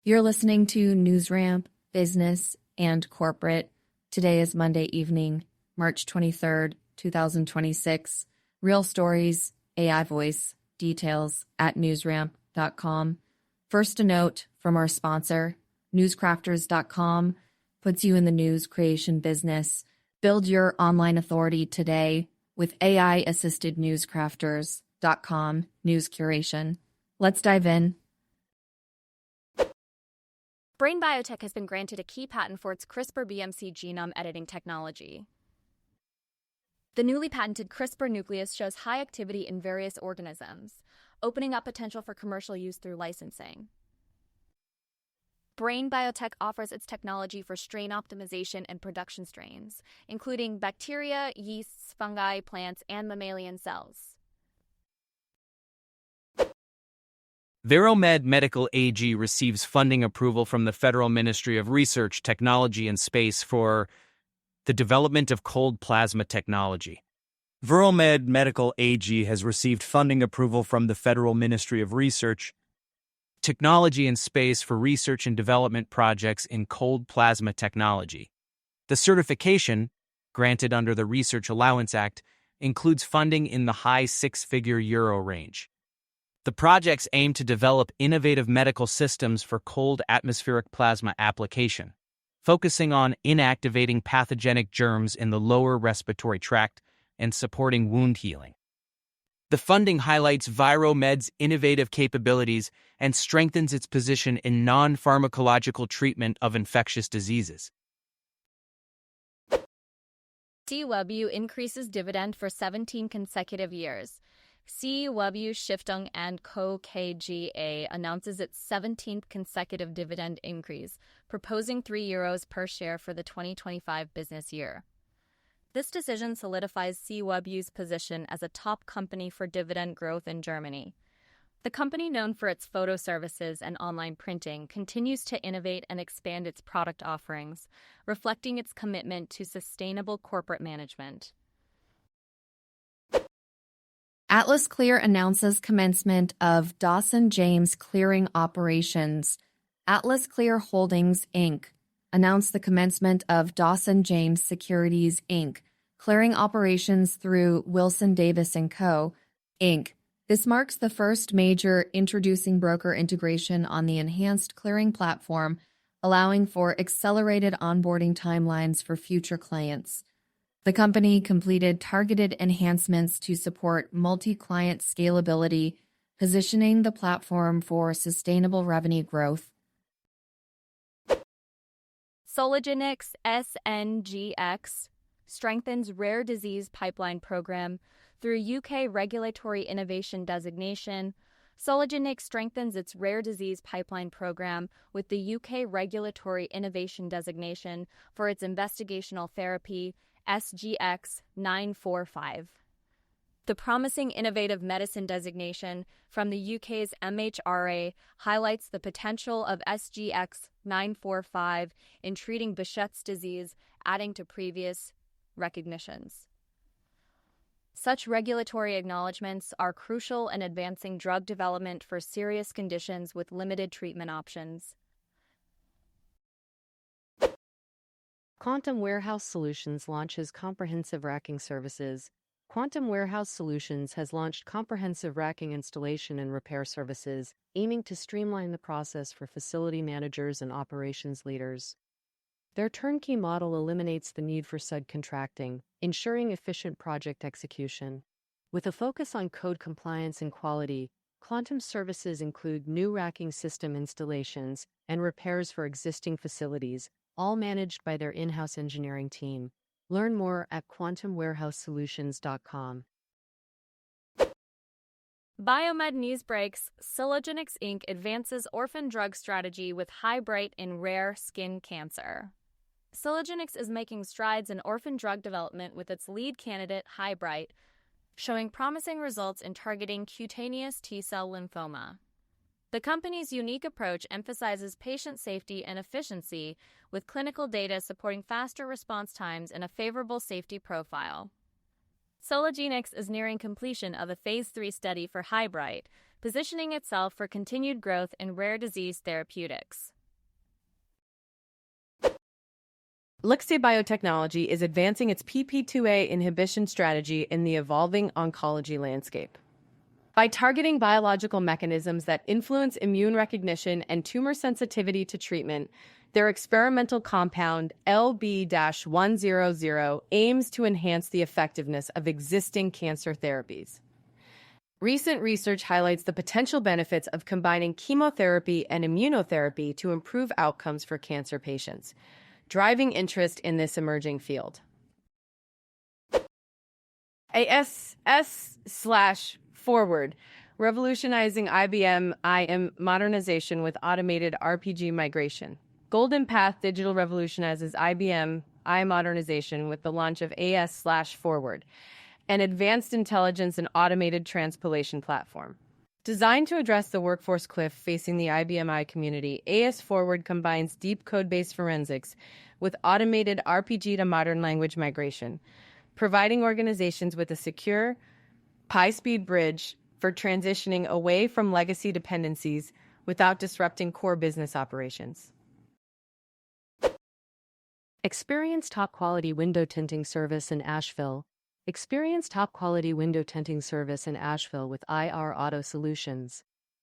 You're listening to NewsRamp, Business and Corporate. Today is Monday evening, March 23rd, 2026. Real stories, AI voice, details at newsramp.com. First, a note from our sponsor, newscrafters.com puts you in the news creation business. Build your online authority today with AI-assisted newscrafters.com news curation. Let's dive in. Brain Biotech has been granted a key patent for its CRISPR-BMC genome editing technology. The newly patented CRISPR nucleus shows high activity in various organisms, opening up potential for commercial use through licensing. Brain Biotech offers its technology for strain optimization and production strains, including bacteria, yeasts, fungi, plants, and mammalian cells. Viromed Medical AG receives funding approval from the Federal Ministry of Research, Technology and Space for the development of cold plasma technology. Viromed Medical AG has received funding approval from the Federal Ministry of Research, Technology and Space for research and development projects in cold plasma technology. The certification, granted under the Research Allowance Act, includes funding in the high six-figure euro range. The projects aim to develop innovative medical systems for cold atmospheric plasma application, focusing on inactivating pathogenic germs in the lower respiratory tract and supporting wound healing. The funding highlights Viromed's innovative capabilities and strengthens its position in non-pharmacological treatment of infectious diseases. CWU increases dividend for 17 consecutive years. CWU Stiftung & Co. KGaA announces its 17th consecutive dividend increase, proposing €3 per share for the 2025 business year. This decision solidifies CWU's position as a top company for dividend growth in Germany. The company, known for its photo services and online printing, continues to innovate and expand its product offerings, reflecting its commitment to sustainable corporate management. Atlas Clear announces commencement of Dawson James clearing operations. Atlas Clear Holdings, Inc. announced the commencement of Dawson James Securities, Inc., clearing operations through Wilson Davis & Co., Inc. This marks the first major introducing broker integration on the enhanced clearing platform, allowing for accelerated onboarding timelines for future clients. The company completed targeted enhancements to support multi-client scalability, positioning the platform for sustainable revenue growth. Soligenix SNGX strengthens rare disease pipeline program through UK Regulatory Innovation Designation. Soligenix strengthens its rare disease pipeline program with the UK Regulatory Innovation Designation for its investigational therapy SGX 945. The Promising Innovative Medicine designation from the UK's MHRA highlights the potential of SGX 945 in treating Behçet's disease, adding to previous recognitions. Such regulatory acknowledgements are crucial in advancing drug development for serious conditions with limited treatment options. Quantum Warehouse Solutions launches comprehensive racking services. Quantum Warehouse Solutions has launched comprehensive racking installation and repair services, aiming to streamline the process for facility managers and operations leaders. Their turnkey model eliminates the need for subcontracting, ensuring efficient project execution. With a focus on code compliance and quality, Quantum services include new racking system installations and repairs for existing facilities, all managed by their in-house engineering team. Learn more at quantumwarehousesolutions.com. Biomed News breaks: Soligenix Inc. advances orphan drug strategy with High-Bright in rare skin cancer. Soligenix is making strides in orphan drug development with its lead candidate, High-Bright, showing promising results in targeting cutaneous T-cell lymphoma. The company's unique approach emphasizes patient safety and efficiency, with clinical data supporting faster response times and a favorable safety profile. Soligenix is nearing completion of a Phase 3 study for High-Bright, positioning itself for continued growth in rare disease therapeutics. Lixi Biotechnology is advancing its PP2A inhibition strategy in the evolving oncology landscape. By targeting biological mechanisms that influence immune recognition and tumor sensitivity to treatment, their experimental compound LB-100 aims to enhance the effectiveness of existing cancer therapies. Recent research highlights the potential benefits of combining chemotherapy and immunotherapy to improve outcomes for cancer patients, driving interest in this emerging field. ASS/Forward, revolutionizing IBM IM modernization with automated RPG migration. Golden Path Digital revolutionizes IBM I modernization with the launch of AS/Forward, an advanced intelligence and automated transpilation platform. Designed to address the workforce cliff facing the IBM I community, AS Forward combines deep code-based forensics with automated RPG to modern language migration, providing organizations with a secure, high-speed bridge for transitioning away from legacy dependencies without disrupting core business operations. Experience top-quality window tinting service in Asheville. Experience top-quality window tinting service in Asheville with IR Auto Solutions.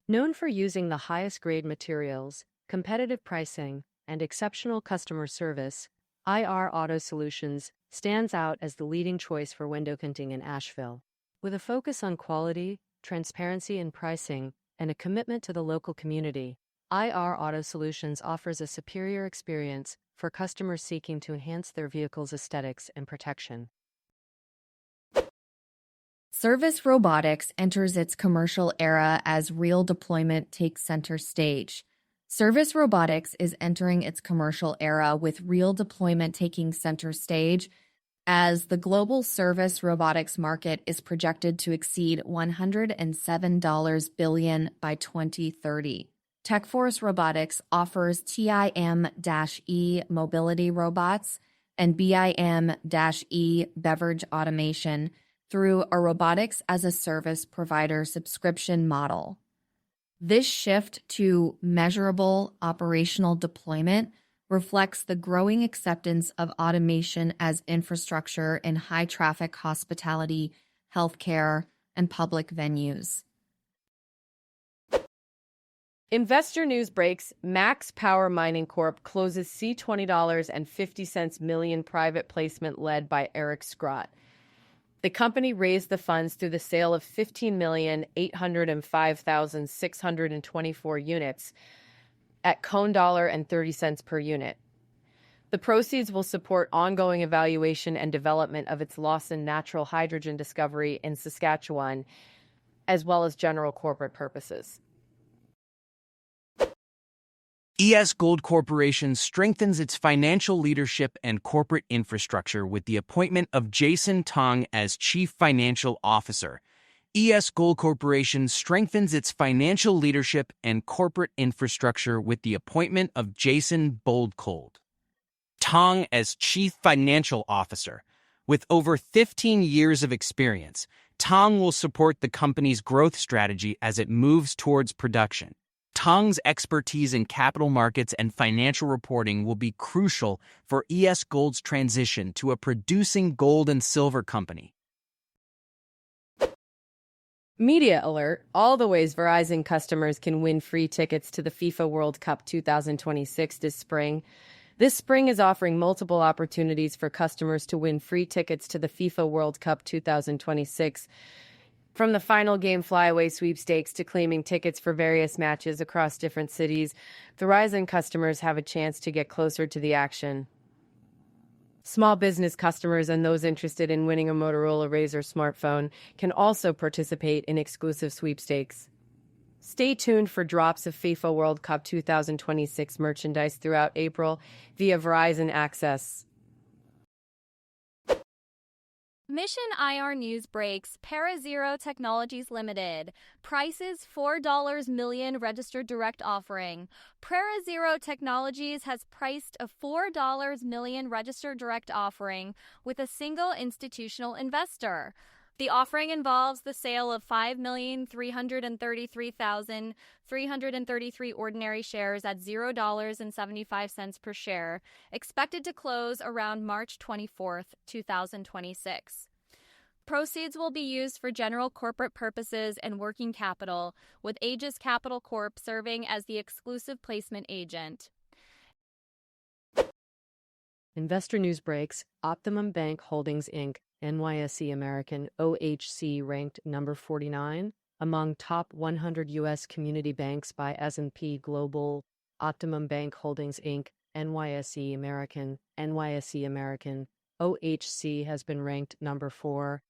Known for using the highest grade materials, competitive pricing, and exceptional customer service, IR Auto Solutions stands out as the leading choice for window tinting in Asheville. With a focus on quality, transparency in pricing, and a commitment to the local community, IR Auto Solutions offers a superior experience for customers seeking to enhance their vehicle's aesthetics and protection. Service Robotics enters its commercial era as real deployment takes center stage. Service Robotics is entering its commercial era with real deployment taking center stage as the global service robotics market is projected to exceed $107 billion by 2030. TechForce Robotics offers TIM-E mobility robots and BIM-E beverage automation through a robotics as a service provider subscription model. This shift to measurable operational deployment reflects the growing acceptance of automation as infrastructure in high-traffic hospitality, healthcare, and public venues. Investor news breaks. Max Power Mining Corp closes $20.50 million private placement led by Eric Scrott. The company raised the funds through the sale of 15,805,624 units at $1.30 per unit. The proceeds will support ongoing evaluation and development of its Lawson natural hydrogen discovery in Saskatchewan, as well as general corporate purposes. ES Gold Corporation strengthens its financial leadership and corporate infrastructure with the appointment of Jason Tong as Chief Financial Officer. ES Gold Corporation strengthens its financial leadership and corporate infrastructure with the appointment of Jason Boldcold Tong as Chief Financial Officer. With over 15 years of experience, Tong will support the company's growth strategy as it moves towards production. Tong's expertise in capital markets and financial reporting will be crucial for ES Gold's transition to a producing gold and silver company. Media alert: all the ways Verizon customers can win free tickets to the FIFA World Cup 2026 this spring. This spring is offering multiple opportunities for customers to win free tickets to the FIFA World Cup 2026. From the final game flyaway sweepstakes to claiming tickets for various matches across different cities, Verizon customers have a chance to get closer to the action. Small business customers and those interested in winning a Motorola Razr smartphone can also participate in exclusive sweepstakes. Stay tuned for drops of FIFA World Cup 2026 merchandise throughout April via Verizon Access. Mission IR News breaks. ParaZero Technologies Limited. Prices $4 million registered direct offering. ParaZero Technologies has priced a $4 million registered direct offering with a single institutional investor. The offering involves the sale of 5,333,333 ordinary shares at $0.75 per share, expected to close around March 24th, 2026. Proceeds will be used for general corporate purposes and working capital, with Aegis Capital Corp serving as the exclusive placement agent. Investor news breaks. Optimum Bank Holdings, Inc., NYSE American, OHC, ranked number 49 among top 100 U.S. community banks by S&P Global. Optimum Bank Holdings, Inc., NYSE American, OHC has been ranked number 4,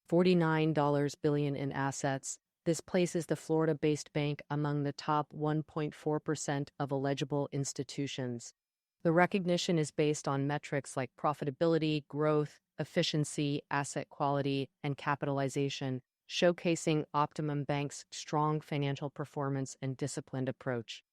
$49 billion in assets. This places the Florida-based bank among the top 1.4% of eligible institutions. The recognition is based on metrics like profitability, growth, efficiency, asset quality, and capitalization, showcasing Optimum Bank's strong financial performance and disciplined approach.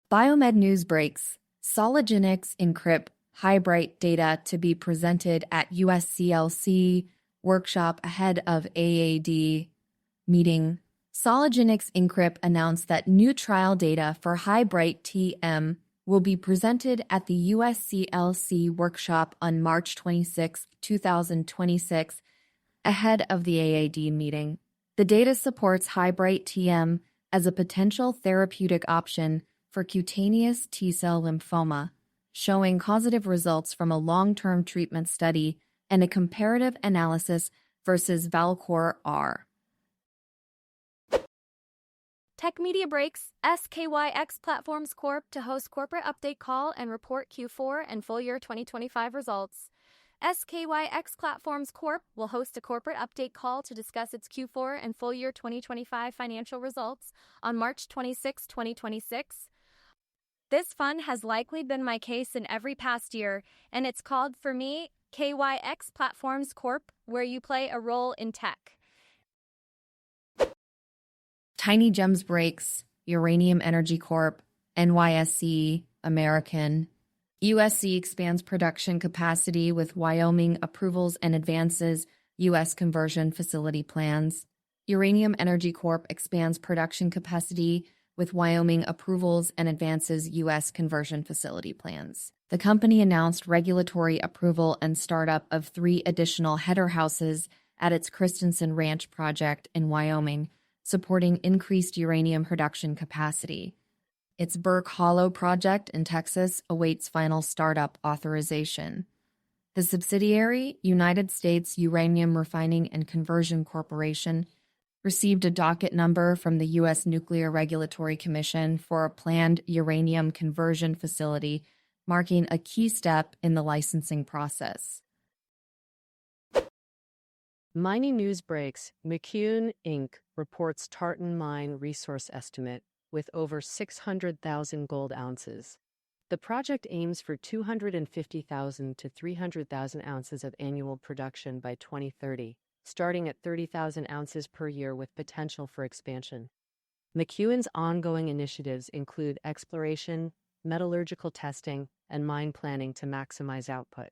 Biomed news breaks. Sologenics encrypt hybrid data to be presented at USCLC workshop ahead of AAD meeting. Sologenics Encrypt announced that new trial data for hybrid TM will be presented at the USCLC workshop on March 26, 2026, ahead of the AAD meeting. The data supports hybrid TM as a potential therapeutic option for cutaneous T-cell lymphoma, showing positive results from a long-term treatment study and a comparative analysis versus Valcor R. Tech Media breaks. SKYX Platforms Corp. to host corporate update call and report Q4 and full year 2025 results. SKYX Platforms Corp. will host a corporate update call to discuss its Q4 and full year 2025 financial results on March 26, 2026. This fund has likely been my case in every past year, and it's called for me KYX Platforms Corp., where you play a role in tech. Tiny Gems breaks. Uranium Energy Corp., NYSE American. USC expands production capacity with Wyoming approvals and advances U.S. conversion facility plans. Uranium Energy Corp. expands production capacity with Wyoming approvals and advances U.S. conversion facility plans. The company announced regulatory approval and startup of 3 additional header houses at its Christensen Ranch project in Wyoming, supporting increased uranium production capacity. Its Burke Hollow project in Texas awaits final startup authorization. The subsidiary, United States Uranium Refining and Conversion Corporation, received a docket number from the U.S. Nuclear Regulatory Commission for a planned uranium conversion facility, marking a key step in the licensing process. Mining news breaks. McEwen, Inc. reports Tartan Mine resource estimate with over 600,000 gold ounces. The project aims for 250,000 to 300,000 ounces of annual production by 2030, starting at 30,000 ounces per year with potential for expansion. McEwen's ongoing initiatives include exploration, metallurgical testing, and mine planning to maximize output.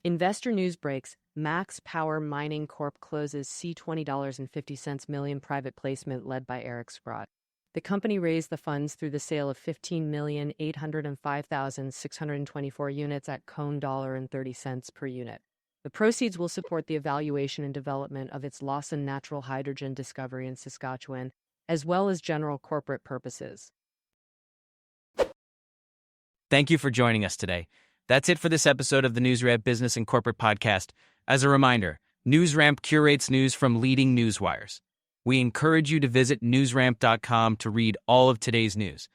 Investor news breaks. Max Power Mining Corp. closes $20.50 million private placement led by Eric Sprott. The company raised the funds through the sale of 15,805,624 units at $1.30 per unit. The proceeds will support the evaluation and development of its Lawson natural hydrogen discovery in Saskatchewan, as well as general corporate purposes. Thank you for joining us today. That's it for this episode of the NewsRamp Business and Corporate Podcast. As a reminder, NewsRamp curates news from leading news wires. We encourage you to visit newsramp.com to read all of today's news.